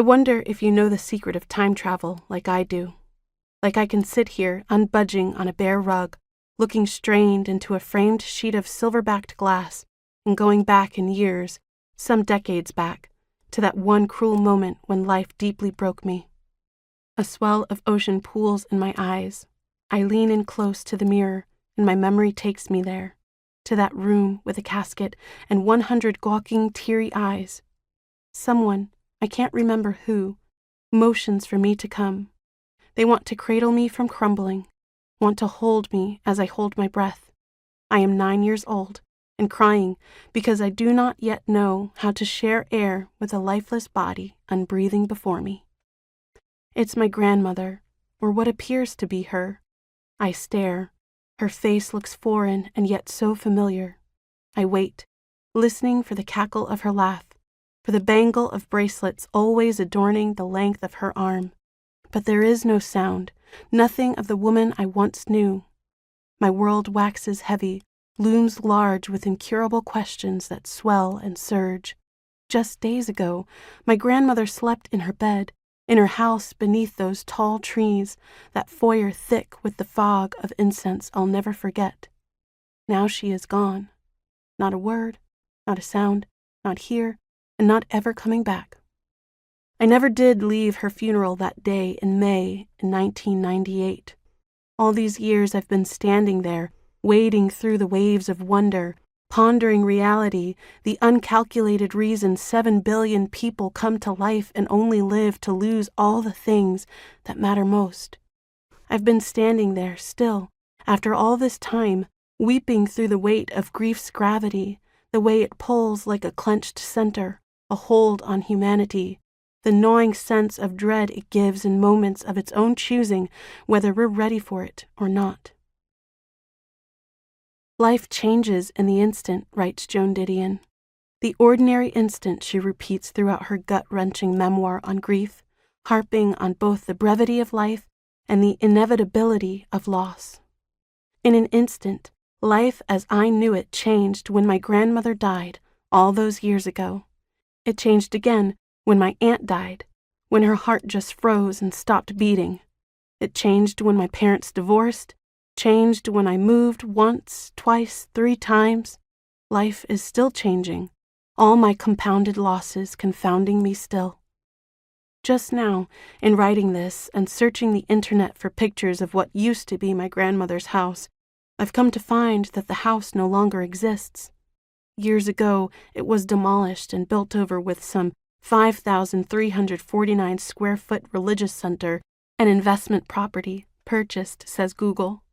I wonder if you know the secret of time travel like I do. Like I can sit here, unbudging on a bare rug, looking strained into a framed sheet of silver-backed glass, and going back in years, some decades back, to that one cruel moment when life deeply broke me. A swell of ocean pools in my eyes. I lean in close to the mirror, and my memory takes me there, to that room with a casket and 100 gawking, teary eyes. Someone, I can't remember who, motions for me to come. They want to cradle me from crumbling, want to hold me as I hold my breath. I am 9 years old, and crying because I do not yet know how to share air with a lifeless body unbreathing before me. It's my grandmother, or what appears to be her. I stare. Her face looks foreign and yet so familiar. I wait, listening for the cackle of her laugh, for the bangle of bracelets always adorning the length of her arm. But there is no sound, nothing of the woman I once knew. My world waxes heavy, looms large with incurable questions that swell and surge. Just days ago, my grandmother slept in her bed, in her house beneath those tall trees, that foyer thick with the fog of incense I'll never forget. Now she is gone. Not a word, not a sound, not here, and not ever coming back. I never did leave her funeral that day in May in 1998. All these years I've been standing there, wading through the waves of wonder, pondering reality, the uncalculated reason 7 billion people come to life and only live to lose all the things that matter most. I've been standing there still, after all this time, weeping through the weight of grief's gravity, the way it pulls like a clenched center, a hold on humanity, the gnawing sense of dread it gives in moments of its own choosing, whether we're ready for it or not. Life changes in the instant, writes Joan Didion. The ordinary instant, she repeats throughout her gut-wrenching memoir on grief, harping on both the brevity of life and the inevitability of loss. In an instant, life as I knew it changed when my grandmother died all those years ago. It changed again when my aunt died, when her heart just froze and stopped beating. It changed when my parents divorced, changed when I moved once, twice, 3 times. Life is still changing, all my compounded losses confounding me still. Just now, in writing this and searching the internet for pictures of what used to be my grandmother's house, I've come to find that the house no longer exists. Years ago, it was demolished and built over with some 5,349 square foot religious center and investment property purchased, says Google.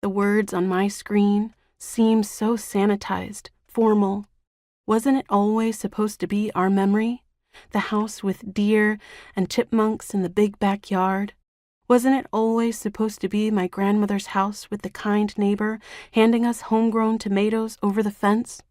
The words on my screen seem so sanitized, formal. Wasn't it always supposed to be our memory? The house with deer and chipmunks in the big backyard? Wasn't it always supposed to be my grandmother's house with the kind neighbor handing us homegrown tomatoes over the fence?